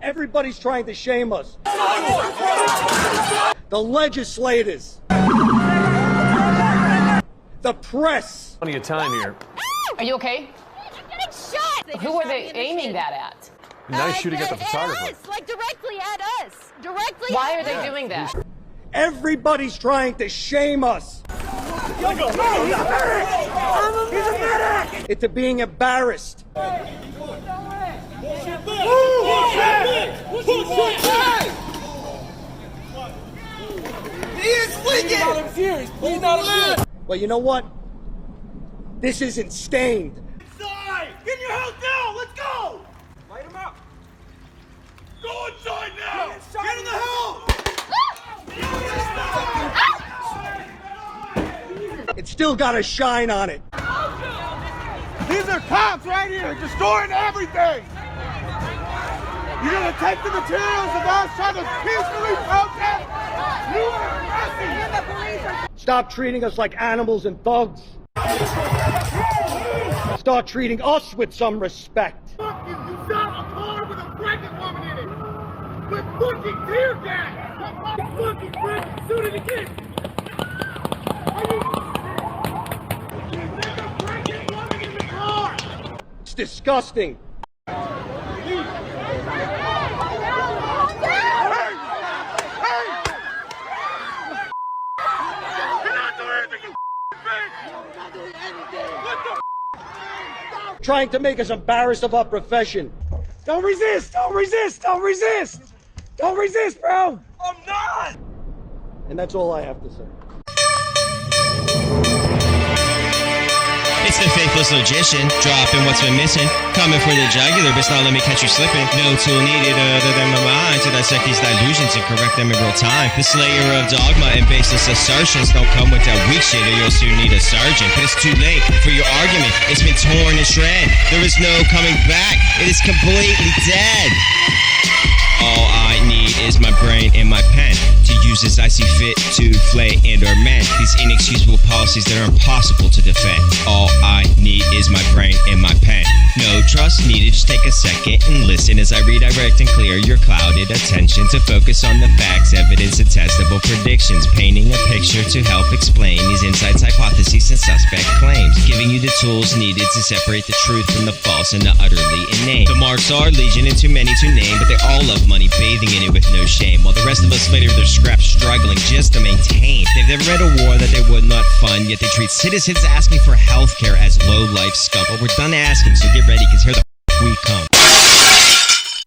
Everybody's trying to shame us. The legislators. The press. Plenty of time here. Are you okay? I'm getting shot. Who are they aiming that at? Nice shooting at the photographer. At us, like directly at us. Directly. Why at are they us. doing that? Everybody's trying to shame us. He's a medic! Into being embarrassed. He is wicked! Well, you know what? This isn't stained. Inside! Get in your house now! Let's go! Light him up! Go inside now! Get in the house! It's still got a shine on it. These are cops right here, destroying everything! You're gonna take the materials of us trying to peacefully protest? You are aggressive! Stop treating us like animals and thugs. Start treating us with some respect. Fuck you! You shot a car with a pregnant woman in it! With fucking tear gas! You fucking pregnant! Shoot it again! There's a pregnant woman in the car! It's disgusting. Trying to make us embarrassed of our profession. Don't resist! Don't resist! Don't resist! Don't resist, bro! I'm not! And that's all I have to say. It's the faithless logician, dropping what's been missing. Coming for the jugular, but not let me catch you slipping. No tool needed other than my mind to dissect these delusions and correct them in real time. The slayer of dogma and baseless assertions don't come with that weak shit or you'll soon need a surgeon. But it's too late for your argument. It's been torn and shred. There is no coming back. It is completely dead. All I need is my brain and my pen to use as I see fit to flay and or mend these inexcusable policies that are impossible to defend. All I need is my brain and my pen. No trust needed, just take a second and listen as I redirect and clear your clouded attention to focus on the facts, evidence, and testable predictions, painting a picture to help explain these insights, hypotheses, and suspect claims, giving you the tools needed to separate the truth from the false and the utterly inane. The marks are legion and too many to name, but they all love money, bathing in it with no shame, while the rest of us fight over their scraps, struggling just to maintain. They've never read a war that they would not fund, yet they treat citizens asking for healthcare as low-life scum. But we're done asking, so get ready, because here the we come.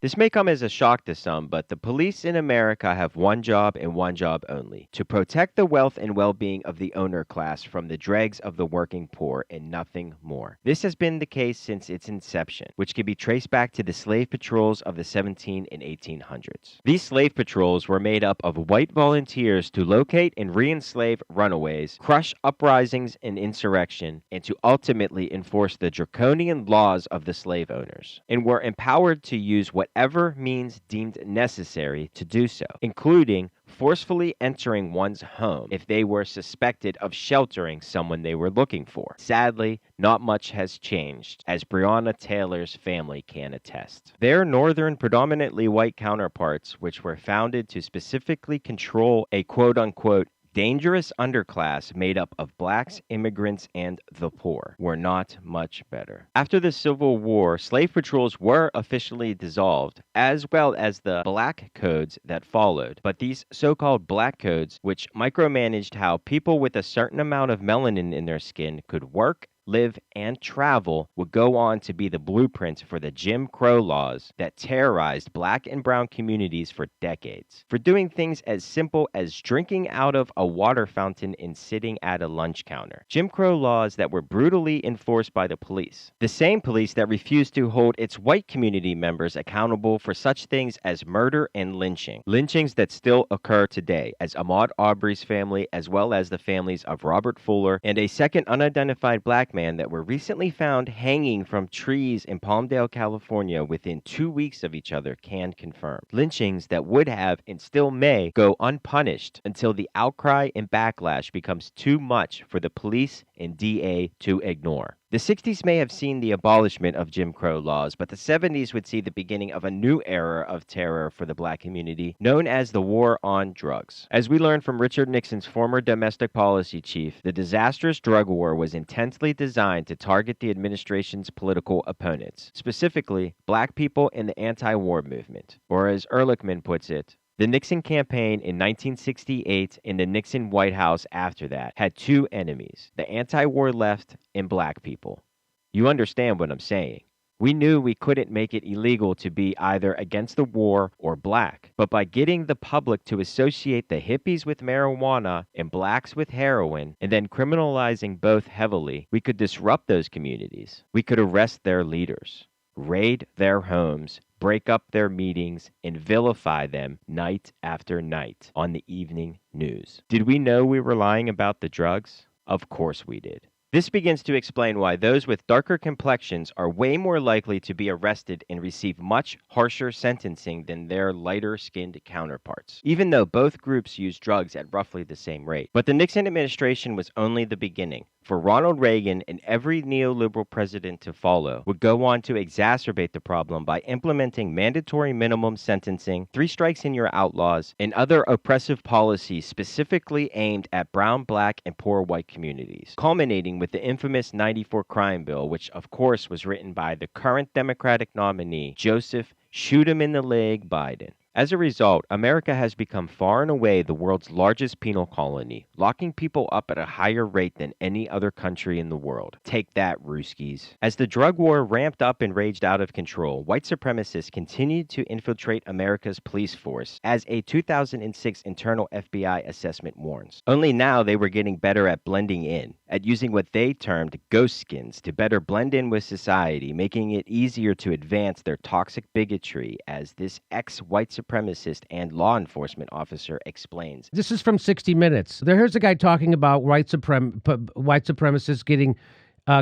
This may come as a shock to some, but the police in America have one job and one job only: to protect the wealth and well-being of the owner class from the dregs of the working poor and nothing more. This has been the case since its inception, which can be traced back to the slave patrols of the 1700s and 1800s. These slave patrols were made up of white volunteers to locate and re-enslave runaways, crush uprisings and insurrection, and to ultimately enforce the draconian laws of the slave owners, and were empowered to use whatever means deemed necessary to do so, including forcefully entering one's home if they were suspected of sheltering someone they were looking for. Sadly, not much has changed, as Breonna Taylor's family can attest. Their northern, predominantly white counterparts, which were founded to specifically control a quote-unquote dangerous underclass made up of blacks, immigrants, and the poor, were not much better. After the Civil War, slave patrols were officially dissolved, as well as the black codes that followed. But these so-called black codes, which micromanaged how people with a certain amount of melanin in their skin could work, live, and travel, would go on to be the blueprint for the Jim Crow laws that terrorized black and brown communities for decades, for doing things as simple as drinking out of a water fountain and sitting at a lunch counter. Jim Crow laws that were brutally enforced by the police. The same police that refused to hold its white community members accountable for such things as murder and lynching. Lynchings that still occur today, as Ahmaud Arbery's family, as well as the families of Robert Fuller and a second unidentified black man that were recently found hanging from trees in Palmdale, California within 2 weeks of each other, can confirm. Lynchings that would have and still may go unpunished until the outcry and backlash becomes too much for the police and DA to ignore. The 60s may have seen the abolishment of Jim Crow laws, but the 70s would see the beginning of a new era of terror for the black community, known as the War on Drugs. As we learned from Richard Nixon's former domestic policy chief, the disastrous drug war was intensely designed to target the administration's political opponents, specifically black people in the anti-war movement. Or as Ehrlichman puts it, the Nixon campaign in 1968 and the Nixon White House after that had two enemies, the anti-war left and black people. You understand what I'm saying. We knew we couldn't make it illegal to be either against the war or black, but by getting the public to associate the hippies with marijuana and blacks with heroin, and then criminalizing both heavily, we could disrupt those communities. We could arrest their leaders, raid their homes, break up their meetings, and vilify them night after night on the evening news. Did we know we were lying about the drugs? Of course we did. This begins to explain why those with darker complexions are way more likely to be arrested and receive much harsher sentencing than their lighter-skinned counterparts, even though both groups use drugs at roughly the same rate. But the Nixon administration was only the beginning. For Ronald Reagan and every neoliberal president to follow would go on to exacerbate the problem by implementing mandatory minimum sentencing, 3 strikes and you're outlaws, and other oppressive policies specifically aimed at brown, black, and poor white communities, culminating with the infamous 94 crime bill, which of course was written by the current Democratic nominee, Joseph Shoot 'em in the leg Biden. As a result, America has become far and away the world's largest penal colony, locking people up at a higher rate than any other country in the world. Take that, Ruskies. As the drug war ramped up and raged out of control, white supremacists continued to infiltrate America's police force, as a 2006 internal FBI assessment warns. Only now they were getting better at blending in, at using what they termed ghost skins to better blend in with society, making it easier to advance their toxic bigotry, as this ex-white supremacist and law enforcement officer explains. This is from 60 Minutes. Here's a guy talking about white supremacists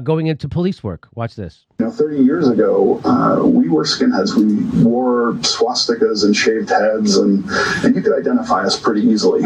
going into police work. Watch this. 30 years ago, we were skinheads. We wore swastikas and shaved heads, and you could identify us pretty easily.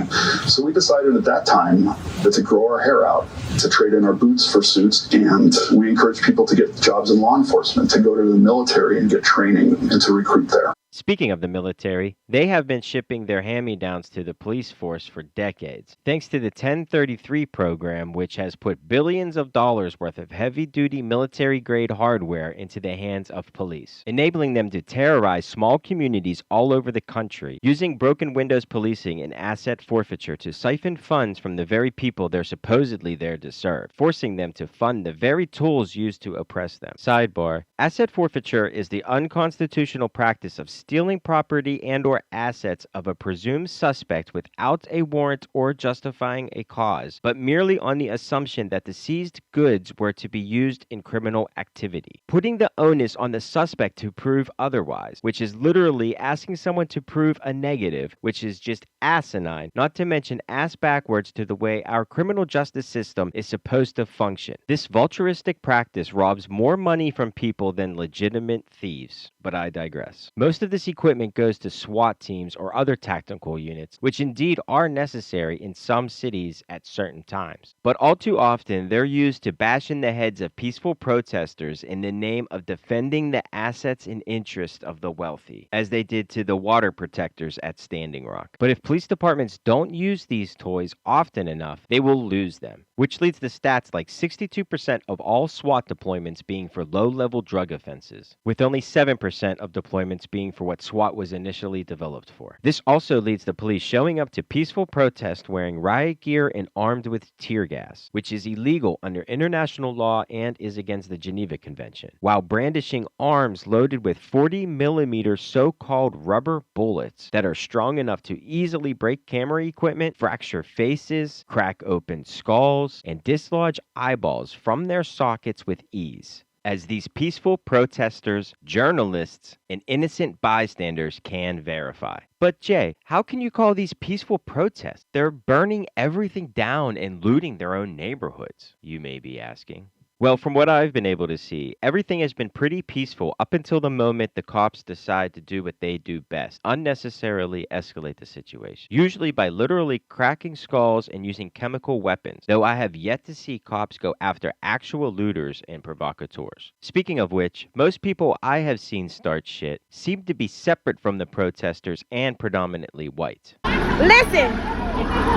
So we decided at that time to grow our hair out, to trade in our boots for suits, and we encouraged people to get jobs in law enforcement, to go to the military and get training, and to recruit there. Speaking of the military, they have been shipping their hand-me-downs to the police force for decades, thanks to the 1033 program, which has put billions of dollars worth of heavy-duty military-grade hardware into the hands of police, enabling them to terrorize small communities all over the country, using broken windows policing and asset forfeiture to siphon funds from the very people they're supposedly there to serve, forcing them to fund the very tools used to oppress them. Sidebar: asset forfeiture is the unconstitutional practice of stealing property and or assets of a presumed suspect without a warrant or justifying a cause, but merely on the assumption that the seized goods were to be used in criminal activity, putting the onus on the suspect to prove otherwise, which is literally asking someone to prove a negative, which is just asinine, not to mention ass backwards to the way our criminal justice system is supposed to function. This vulturistic practice robs more money from people than legitimate thieves, but I digress. Most of this equipment goes to SWAT teams or other tactical units, which indeed are necessary in some cities at certain times. But all too often, they're used to bash in the heads of peaceful protesters in the name of defending the assets and interests of the wealthy, as they did to the water protectors at Standing Rock. But if police departments don't use these toys often enough, they will lose them, which leads to stats like 62% of all SWAT deployments being for low-level drug offenses, with only 7% of deployments being for what SWAT was initially developed for. This also leads to police showing up to peaceful protests wearing riot gear and armed with tear gas, which is illegal under international law and is against the Geneva Convention, while brandishing arms loaded with 40mm so-called rubber bullets that are strong enough to easily break camera equipment, fracture faces, crack open skulls, and dislodge eyeballs from their sockets with ease, as these peaceful protesters, journalists, and innocent bystanders can verify. But Jay, how can you call these peaceful protests? They're burning everything down and looting their own neighborhoods, you may be asking. Well, from what I've been able to see, everything has been pretty peaceful up until the moment the cops decide to do what they do best, unnecessarily escalate the situation, usually by literally cracking skulls and using chemical weapons, though I have yet to see cops go after actual looters and provocateurs. Speaking of which, most people I have seen start shit seem to be separate from the protesters and predominantly white. Listen,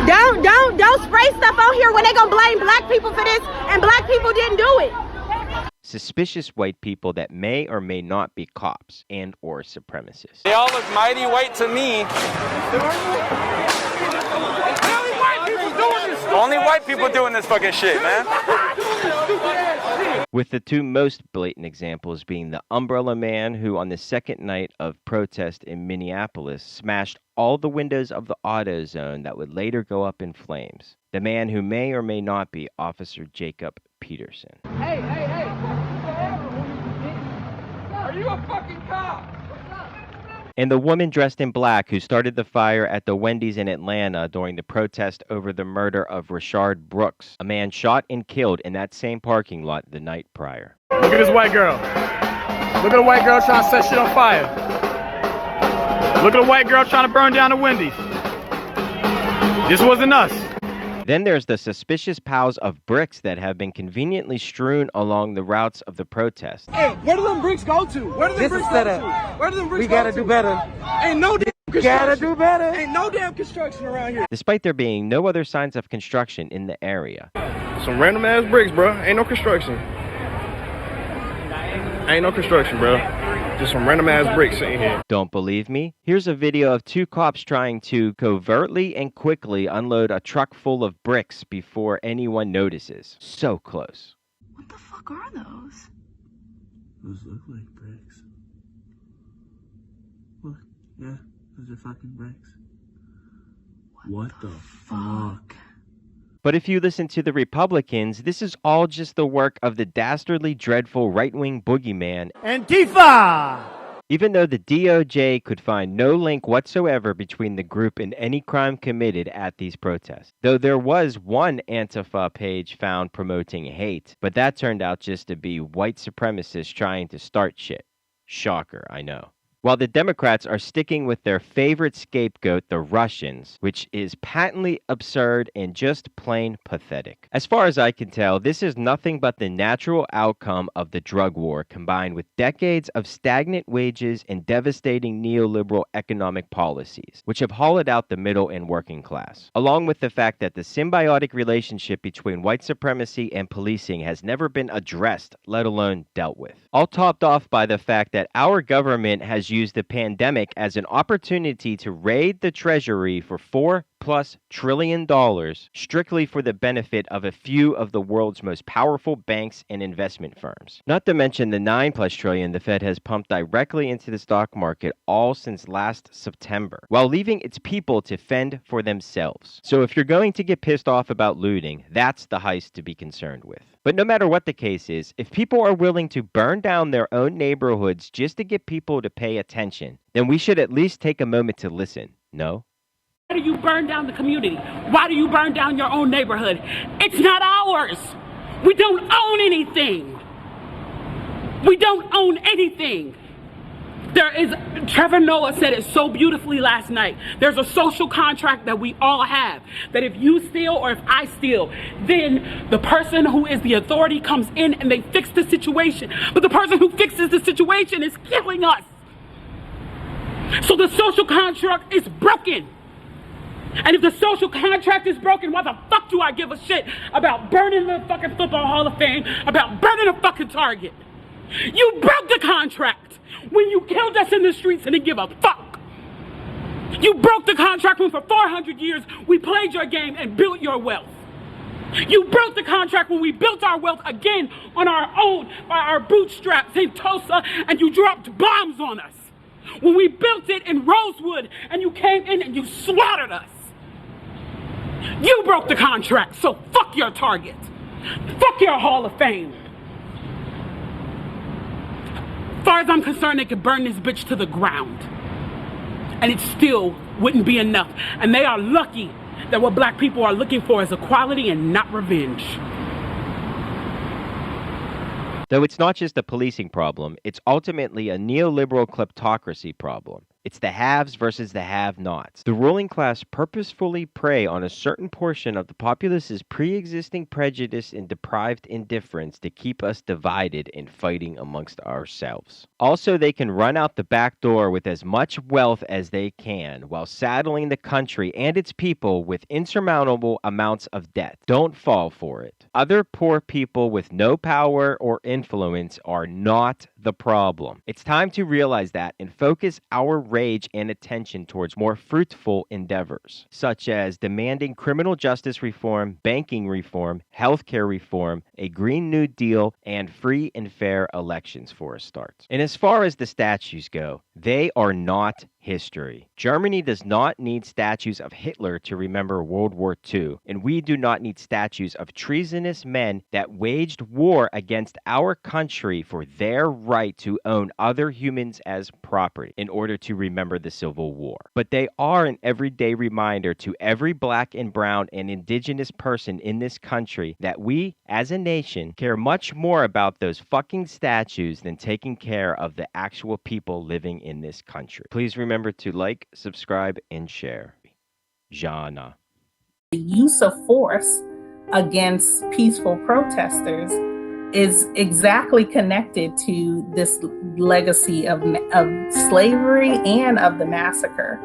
don't spray stuff on here when they gonna blame black people for this and black people didn't do it. Suspicious white people that may or may not be cops and or supremacists. They all look mighty white to me. Only white people doing this fucking shit, man. With the two most blatant examples being the Umbrella Man, who on the second night of protest in Minneapolis smashed all the windows of the auto zone that would later go up in flames. The man who may or may not be Officer Jacob Peterson. Hey! Are you a fucking cop? And the woman dressed in black who started the fire at the Wendy's in Atlanta during the protest over the murder of Rashard Brooks, a man shot and killed in that same parking lot the night prior. Look at this white girl. Look at the white girl trying to set shit on fire. Look at the white girl trying to burn down the Wendy's. This wasn't us. Then there's the suspicious piles of bricks that have been conveniently strewn along the routes of the protest. Hey, where do them bricks go to? Where do them bricks go to? Where do them bricks go to? We gotta do better. Ain't no damn construction. Gotta do better. Ain't no damn construction around here. Despite there being no other signs of construction in the area. Some random ass bricks, bro. Ain't no construction. Ain't no construction, bro. Just some random ass bricks sitting here. Don't believe me? Here's a video of two cops trying to covertly and quickly unload a truck full of bricks before anyone notices. So close. What the fuck are those? Those look like bricks. What? Yeah, those are fucking bricks. What the fuck? But if you listen to the Republicans, this is all just the work of the dastardly, dreadful right-wing boogeyman, Antifa! Even though the DOJ could find no link whatsoever between the group and any crime committed at these protests. Though there was one Antifa page found promoting hate, but that turned out just to be white supremacists trying to start shit. Shocker, I know. While the Democrats are sticking with their favorite scapegoat, the Russians, which is patently absurd and just plain pathetic. As far as I can tell, this is nothing but the natural outcome of the drug war combined with decades of stagnant wages and devastating neoliberal economic policies, which have hollowed out the middle and working class, along with the fact that the symbiotic relationship between white supremacy and policing has never been addressed, let alone dealt with. All topped off by the fact that our government has used the pandemic as an opportunity to raid the treasury for $4+ trillion strictly for the benefit of a few of the world's most powerful banks and investment firms. Not to mention the $9+ trillion the Fed has pumped directly into the stock market all since last September, while leaving its people to fend for themselves. So if you're going to get pissed off about looting, that's the heist to be concerned with. But no matter what the case is, if people are willing to burn down their own neighborhoods just to get people to pay attention, then we should at least take a moment to listen, no? Why do you burn down the community? Why do you burn down your own neighborhood? It's not ours. We don't own anything. We don't own anything. Trevor Noah said it so beautifully last night. There's a social contract that we all have, that if you steal or if I steal, then the person who is the authority comes in and they fix the situation. But the person who fixes the situation is killing us. So the social contract is broken. And if the social contract is broken, why the fuck do I give a shit about burning the fucking Football Hall of Fame, about burning a fucking Target? You broke the contract when you killed us in the streets and didn't give a fuck. You broke the contract when for 400 years we played your game and built your wealth. You broke the contract when we built our wealth again on our own, by our bootstraps in Tulsa, and you dropped bombs on us. When we built it in Rosewood and you came in and you slaughtered us. You broke the contract, so fuck your Target. Fuck your Hall of Fame. As far as I'm concerned, they could burn this bitch to the ground. And it still wouldn't be enough. And they are lucky that what black people are looking for is equality and not revenge. Though it's not just a policing problem, it's ultimately a neoliberal kleptocracy problem. It's the haves versus the have-nots. The ruling class purposefully prey on a certain portion of the populace's pre-existing prejudice and deprived indifference to keep us divided and fighting amongst ourselves. Also, they can run out the back door with as much wealth as they can while saddling the country and its people with insurmountable amounts of debt. Don't fall for it. Other poor people with no power or influence are not the problem. It's time to realize that and focus our rage and attention towards more fruitful endeavors, such as demanding criminal justice reform, banking reform, healthcare reform, a Green New Deal, and free and fair elections for a start. And as far as the statues go, they are not history. Germany does not need statues of Hitler to remember World War II, and we do not need statues of treasonous men that waged war against our country for their right to own other humans as property in order to remember the Civil War. But they are an everyday reminder to every black and brown and indigenous person in this country that we, as a nation, care much more about those fucking statues than taking care of the actual people living in this country. Please remember to like, subscribe, and share. Jana. The use of force against peaceful protesters is exactly connected to this legacy of slavery and of the massacre.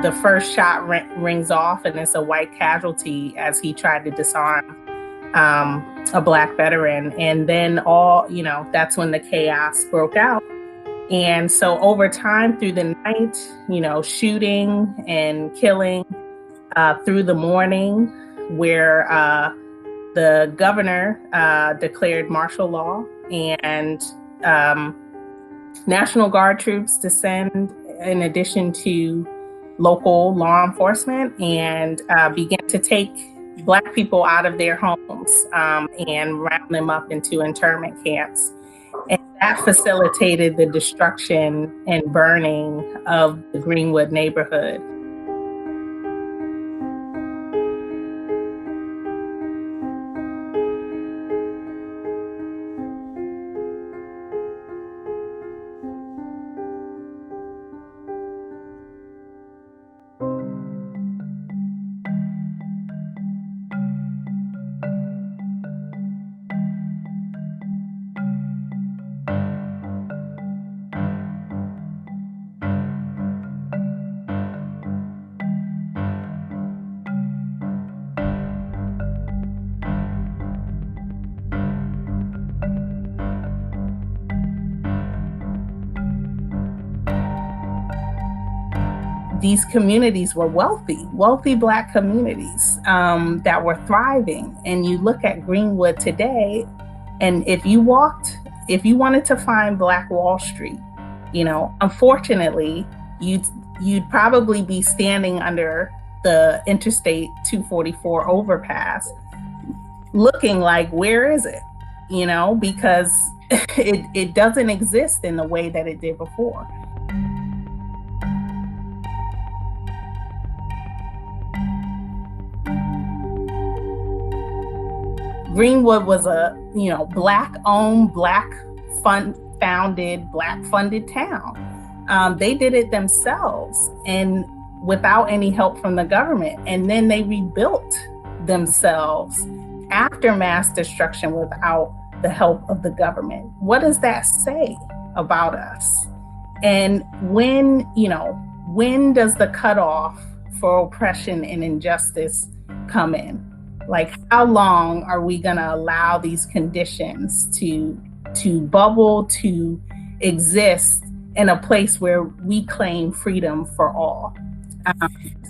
The first shot rings off, and it's a white casualty as he tried to disarm a black veteran. And then that's when the chaos broke out. And so over time through the night, shooting and killing through the morning, where the governor declared martial law and National Guard troops descend in addition to local law enforcement and began to take Black people out of their homes and round them up into internment camps. And that facilitated the destruction and burning of the Greenwood neighborhood. These communities were wealthy Black communities that were thriving. And you look at Greenwood today, and if you wanted to find Black Wall Street, unfortunately, you'd probably be standing under the Interstate 244 overpass, looking like, where is it? Because it doesn't exist in the way that it did before. Greenwood was a, Black-owned, Black-founded, Black-funded town. They did it themselves. And without any help from the government. And then they rebuilt themselves after mass destruction without the help of the government. What does that say about us? And when does the cutoff for oppression and injustice come in? Like, how long are we gonna allow these conditions to bubble, to exist in a place where we claim freedom for all?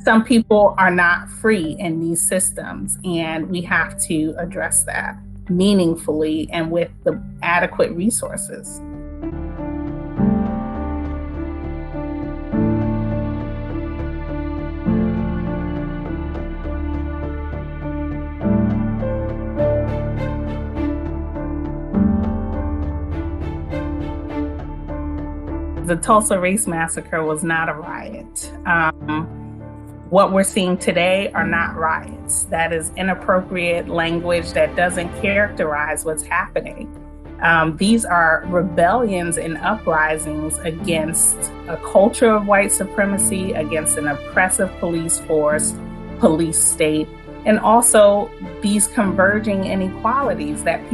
Some people are not free in these systems, and we have to address that meaningfully and with the adequate resources. The Tulsa Race Massacre was not a riot. What we're seeing today are not riots. That is inappropriate language that doesn't characterize what's happening. These are rebellions and uprisings against a culture of white supremacy, against an oppressive police force, police state, and also these converging inequalities that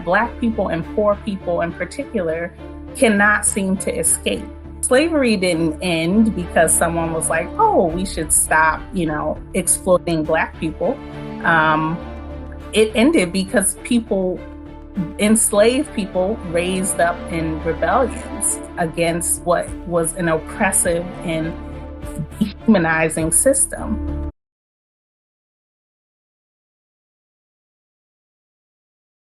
Black people and poor people in particular cannot seem to escape. Slavery didn't end because someone was like, oh, we should stop, exploiting Black people. It ended because enslaved people raised up in rebellions against what was an oppressive and dehumanizing system.